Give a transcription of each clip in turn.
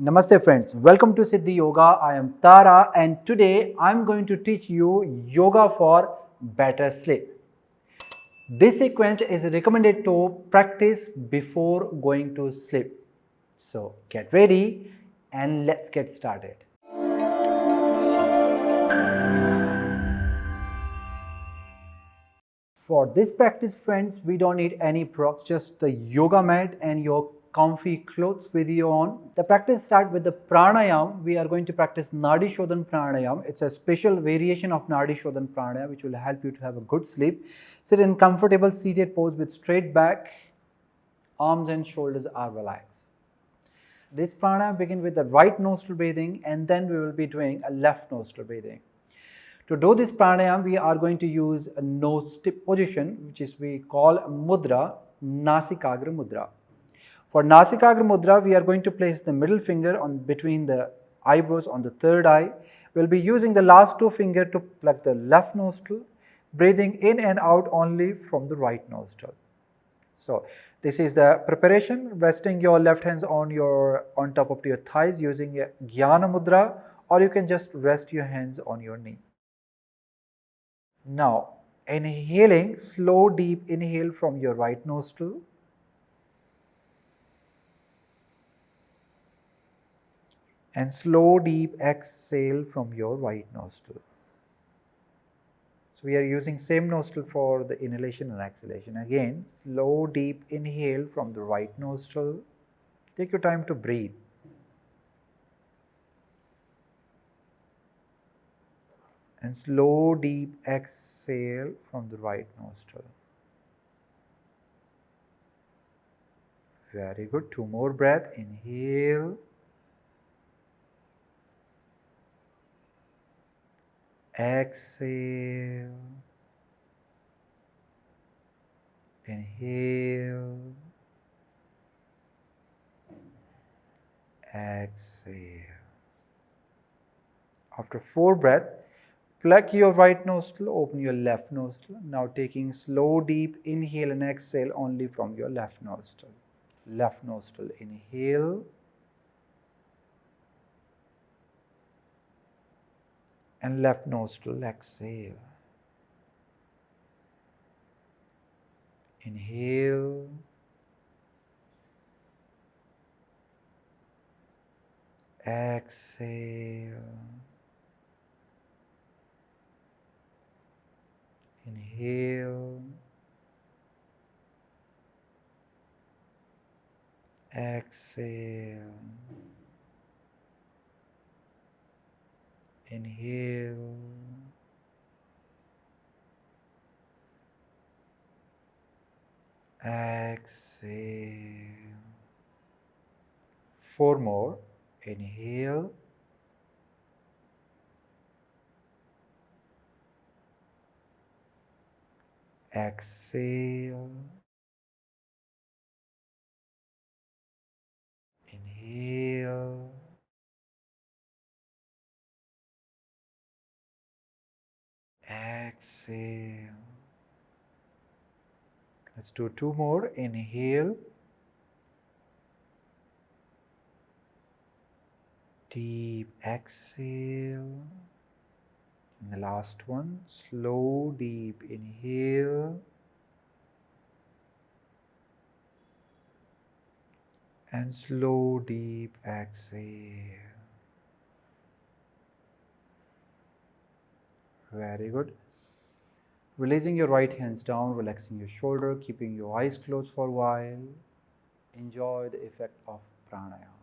Namaste friends, welcome to Siddhi Yoga. I am Tara and today I am going to teach you yoga for better sleep. This sequence is recommended to practice before going to sleep. So get ready and let's get started. For this practice friends, we don't need any props, just the yoga mat and your comfy clothes with you on. The practice starts with the pranayam. We are going to practice Nadi Shodhan pranayam. It's a special variation of Nadi Shodhan pranayam which will help you to have a good sleep. Sit in comfortable seated pose with straight back, arms and shoulders are relaxed. This pranayam begins with the right nostril breathing and then we will be doing a left nostril breathing. To do this pranayam, we are going to use a nose tip position, which is we call mudra, Nasikagra mudra. For Nasikagra mudra, we are going to place the middle finger on between the eyebrows on the third eye. We'll be using the last two fingers to plug the left nostril, breathing in and out only from the right nostril. So this is the preparation, resting your left hands on top of your thighs using a Jnana mudra, or you can just rest your hands on your knee. Now, inhaling, slow deep inhale from your right nostril. And slow deep exhale from your right nostril. So we are using same nostril for the inhalation and exhalation. Again, slow deep inhale from the right nostril. Take your time to breathe. And slow deep exhale from the right nostril. Very good. Two more breaths. Inhale. Exhale. Inhale. Exhale. After 4 breaths, plug your right nostril, open your left nostril. Now taking slow deep inhale and exhale only from your left nostril. Left nostril inhale. And left nostril exhale. Inhale. Exhale. Inhale. Exhale. Inhale. Exhale. 4 more. Inhale. Exhale. Inhale. Exhale. Let's do 2 more. Inhale. Deep exhale. And the last one. Slow deep inhale. And slow deep exhale. Very good. Releasing your right hands down, relaxing your shoulder, keeping your eyes closed for a while. Enjoy the effect of pranayama.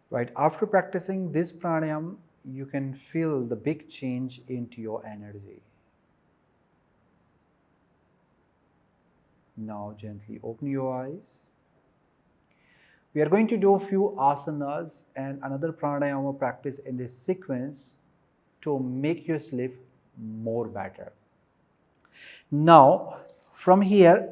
Right, after practicing this pranayama, you can feel the big change into your energy. Now gently open your eyes. We are going to do a few asanas and another pranayama practice in this sequence to make your sleep more better. Now, from here,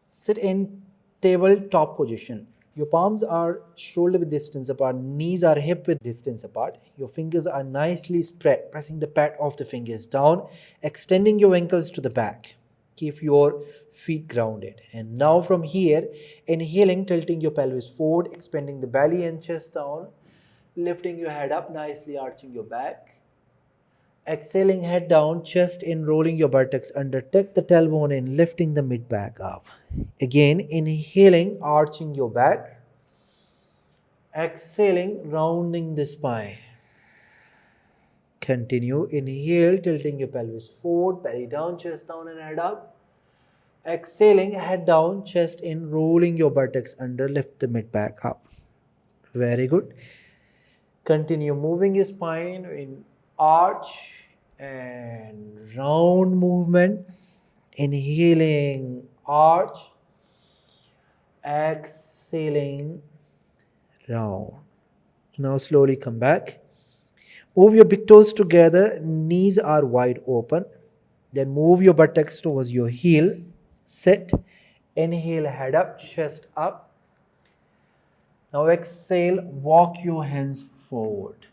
sit in tabletop position. Your palms are shoulder width distance apart, knees are hip width distance apart. Your fingers are nicely spread, pressing the pad of the fingers down, extending your ankles to the back. Keep your feet grounded. And now from here, inhaling, tilting your pelvis forward, expanding the belly and chest down, lifting your head up, nicely arching your back. Exhaling, head down, chest in, rolling your buttocks under, tuck the tailbone in, lifting the mid back up. Again, inhaling, arching your back. Exhaling, rounding the spine. Continue. Inhale, tilting your pelvis forward, belly down, chest down and head up. Exhaling, head down, chest in, rolling your buttocks under, lift the mid back up. Very good. Continue moving your spine in arch and round movement. Inhaling, arch. Exhaling, round. Now slowly come back. Move your big toes together, knees are wide open. Then move your buttocks towards your heel. Sit. Inhale, head up, chest up. Now exhale, walk your hands forward.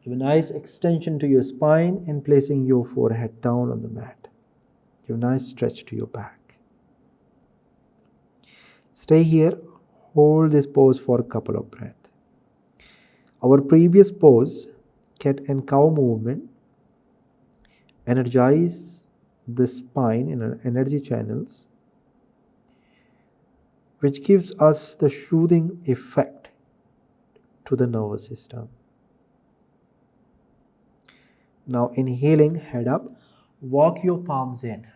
Give a nice extension to your spine and placing your forehead down on the mat. Give a nice stretch to your back. Stay here. Hold this pose for a couple of breaths. Our previous pose, cat and cow movement, energize the spine in energy channels, which gives us the soothing effect to the nervous system. Now inhaling, head up, walk your palms in.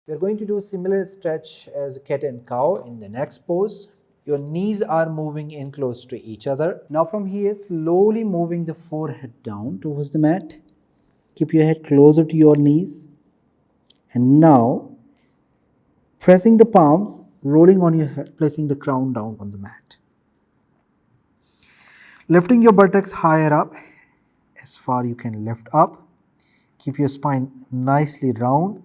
We are going to do a similar stretch as cat and cow in the next pose. Your knees are moving in close to each other. Now from here, slowly moving the forehead down towards the mat. Keep your head closer to your knees. And now, pressing the palms, rolling on your head, placing the crown down on the mat. Lifting your buttocks higher up, as far you can lift up. Keep your spine nicely round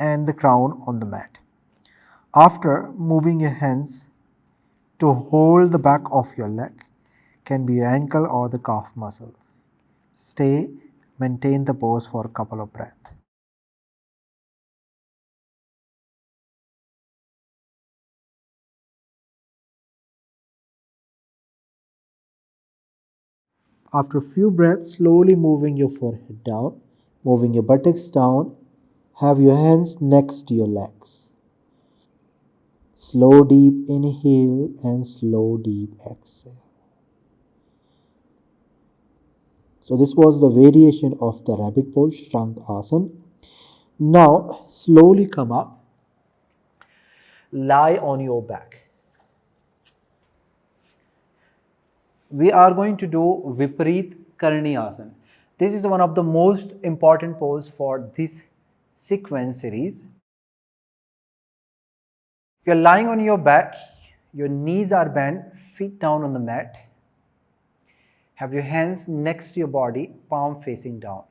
and the crown on the mat. After moving your hands to hold the back of your leg, can be your ankle or the calf muscle. Stay, maintain the pose for a couple of breaths. After a few breaths, slowly moving your forehead down, moving your buttocks down, have your hands next to your legs. Slow deep inhale and slow deep exhale. So this was the variation of the rabbit pose, Asana. Now slowly come up, lie on your back. We are going to do Viparit Karani Asana. This is one of the most important pose for this sequence series. You are lying on your back, your knees are bent, feet down on the mat. Have your hands next to your body, palm facing down.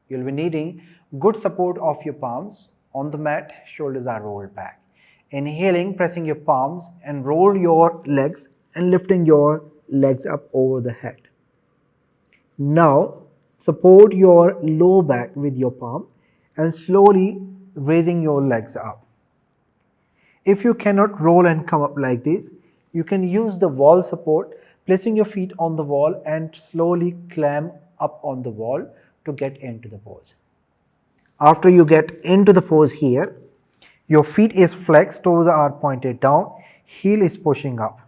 You will be needing good support of your palms on the mat, shoulders are rolled back. Inhaling, pressing your palms and roll your legs and lifting your legs up over the head. Now, support your low back with your palm and slowly raising your legs up. If you cannot roll and come up like this, you can use the wall support, placing your feet on the wall and slowly climb up on the wall to get into the pose. After you get into the pose here, your feet is flexed, toes are pointed down, heel is pushing up.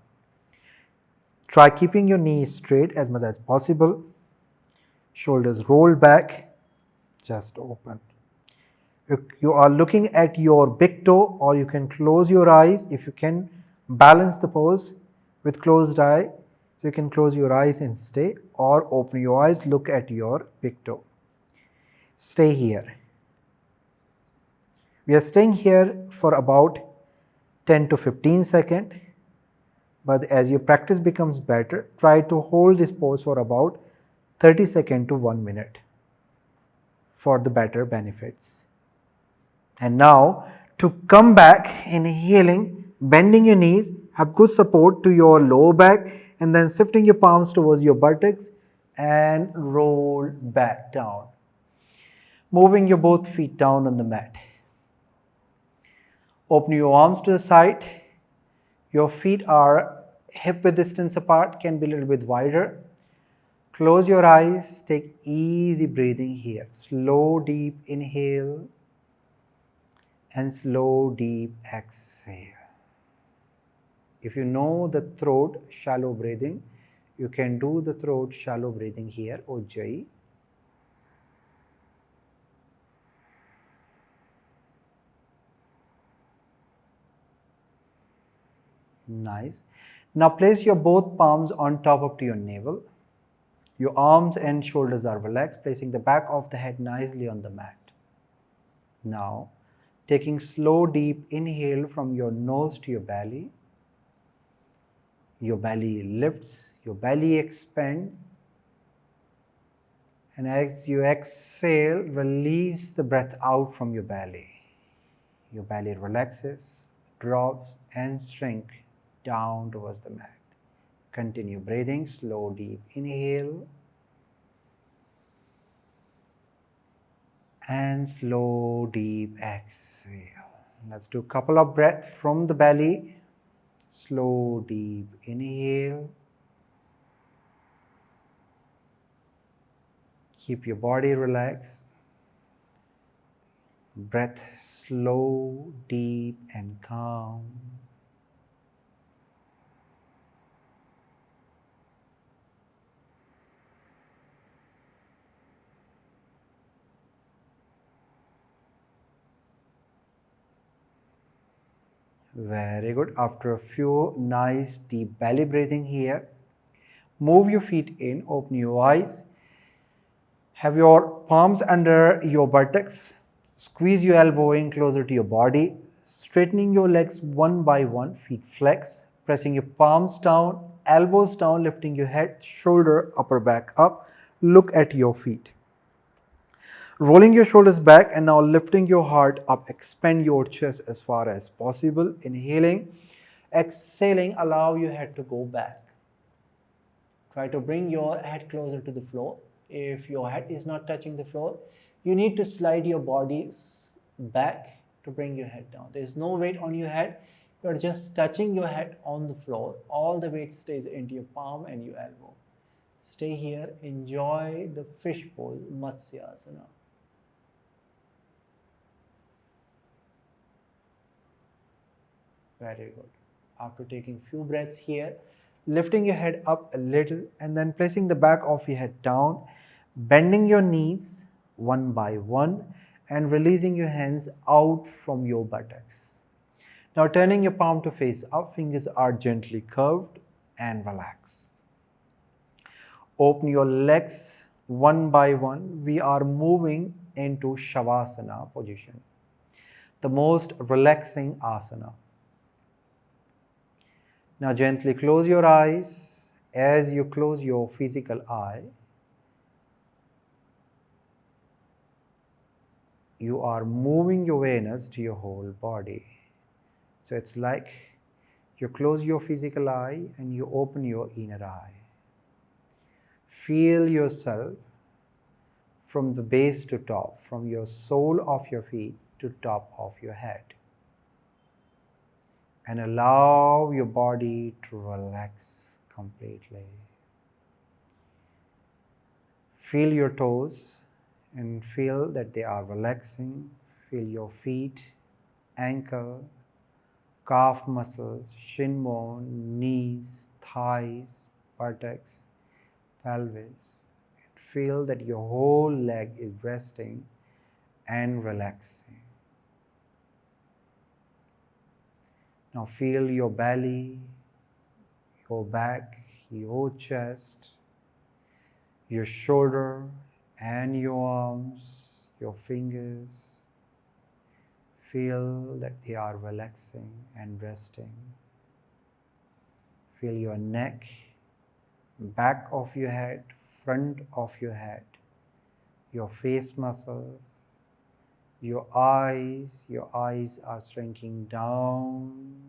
Try keeping your knees straight as much as possible. Shoulders rolled back, chest open. You are looking at your big toe, or you can close your eyes. If you can balance the pose with closed eye, so you can close your eyes and stay, or open your eyes, look at your big toe. Stay here. We are staying here for about 10 to 15 seconds. But as your practice becomes better, try to hold this pose for about 30 seconds to 1 minute for the better benefits. And now to come back, inhaling, bending your knees, have good support to your lower back and then shifting your palms towards your buttocks and roll back down. Moving your both feet down on the mat. Open your arms to the side. Your feet are hip width distance apart, can be a little bit wider. Close your eyes, take easy breathing here. Slow, deep inhale and slow, deep exhale. If you know the throat shallow breathing, you can do the throat shallow breathing here, Ujjayi. Nice. Now place your both palms on top up to your navel. Your arms and shoulders are relaxed, placing the back of the head nicely on the mat. Now, taking slow deep inhale from your nose to your belly lifts, your belly expands, and as you exhale, release the breath out from your belly. Your belly relaxes, drops and shrinks down towards the mat. Continue breathing, slow deep inhale and slow deep exhale. Let's do a couple of breaths from the belly. Slow deep inhale. Keep your body relaxed. Breath slow, deep and calm. Very good. After a few nice deep belly breathing here, move your feet in, open your eyes. Have your palms under your buttocks. Squeeze your elbow in closer to your body. Straightening your legs one by one, feet flex. Pressing your palms down, elbows down, lifting your head, shoulder, upper back up. Look at your feet. Rolling your shoulders back and now lifting your heart up. Expand your chest as far as possible. Inhaling. Exhaling, allow your head to go back. Try to bring your head closer to the floor. If your head is not touching the floor, you need to slide your body back to bring your head down. There is no weight on your head. You are just touching your head on the floor. All the weight stays into your palm and your elbow. Stay here. Enjoy the fish pose, Matsyasana. Very good. After taking few breaths here, lifting your head up a little and then placing the back of your head down, bending your knees one by one and releasing your hands out from your buttocks. Now turning your palm to face up, fingers are gently curved and relaxed. Open your legs one by one. We are moving into Shavasana position, the most relaxing asana. Now gently close your eyes. As you close your physical eye, you are moving your awareness to your whole body. So it's like you close your physical eye and you open your inner eye. Feel yourself from the base to top, from your sole of your feet to top of your head. And allow your body to relax completely. Feel your toes and feel that they are relaxing. Feel your feet, ankle, calf muscles, shin bone, knees, thighs, buttocks, pelvis. Feel that your whole leg is resting and relaxing. Now feel your belly, your back, your chest, your shoulder and your arms, your fingers. Feel that they are relaxing and resting. Feel your neck, back of your head, front of your head, your face muscles, your eyes are shrinking down.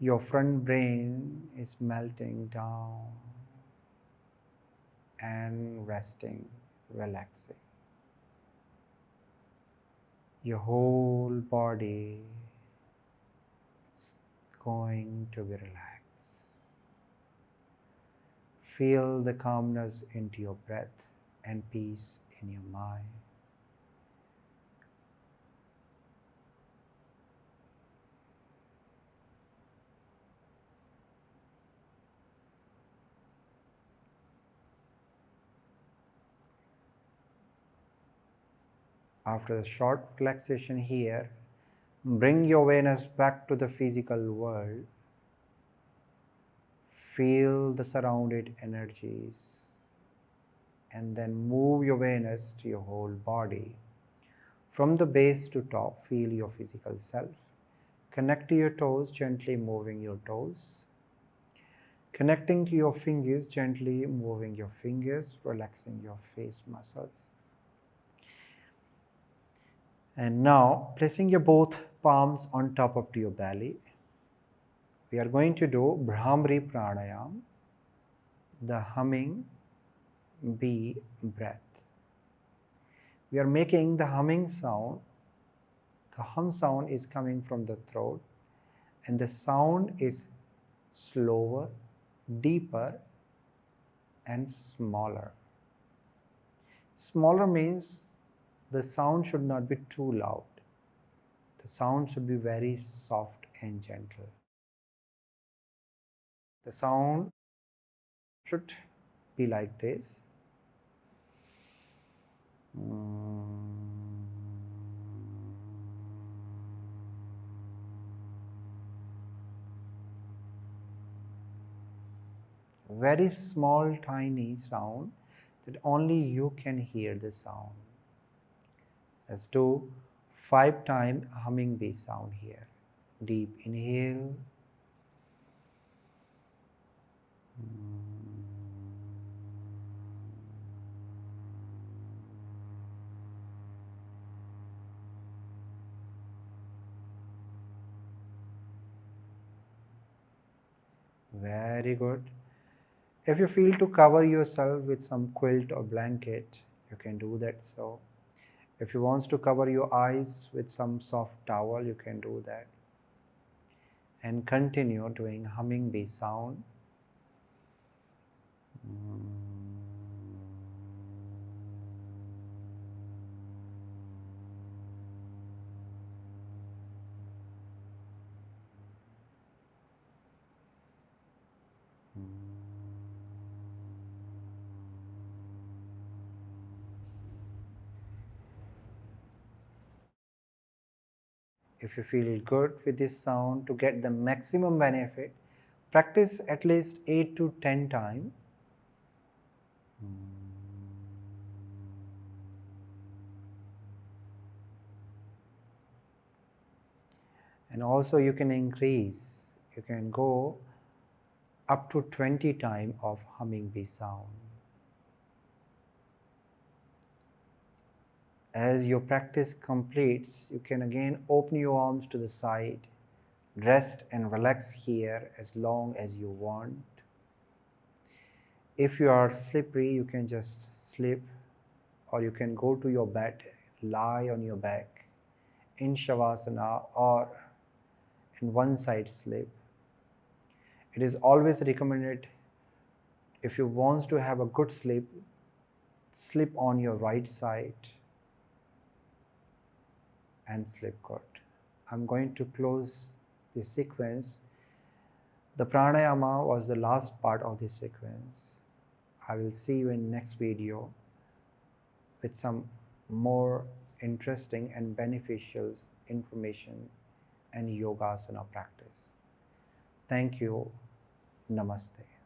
Your front brain is melting down and resting, relaxing. Your whole body is going to be relaxed. Feel the calmness into your breath and peace in your mind. After the short relaxation here, bring your awareness back to the physical world. Feel the surrounded energies and then move your awareness to your whole body. From the base to top, feel your physical self. Connect to your toes, gently moving your toes. Connecting to your fingers, gently moving your fingers, relaxing your face muscles. And now, placing your both palms on top of your belly, we are going to do Brahmari Pranayam, the humming bee breath. We are making the humming sound. The hum sound is coming from the throat, and the sound is slower, deeper, and smaller. Smaller means the sound should not be too loud. The sound should be very soft and gentle. The sound should be like this. Very small, tiny sound that only you can hear the sound. Let's do 5 times humming bee sound here. Deep inhale. Very good. If you feel to cover yourself with some quilt or blanket, you can do that. So if you want to cover your eyes with some soft towel, you can do that. And continue doing humming bee sound. If you feel good with this sound, to get the maximum benefit, practice at least 8 to 10 times. And also you can increase, you can go up to 20 times of humming bee sound. As your practice completes, you can again open your arms to the side, rest and relax here as long as you want. If you are slippery, you can just slip, or you can go to your bed, lie on your back in Shavasana or in one side sleep. It is always recommended, if you want to have a good sleep, sleep on your right side and sleep good. I'm going to close this sequence. The pranayama was the last part of this sequence. I will see you in next video with some more interesting and beneficial information and yogasana practice. Thank you. Namaste.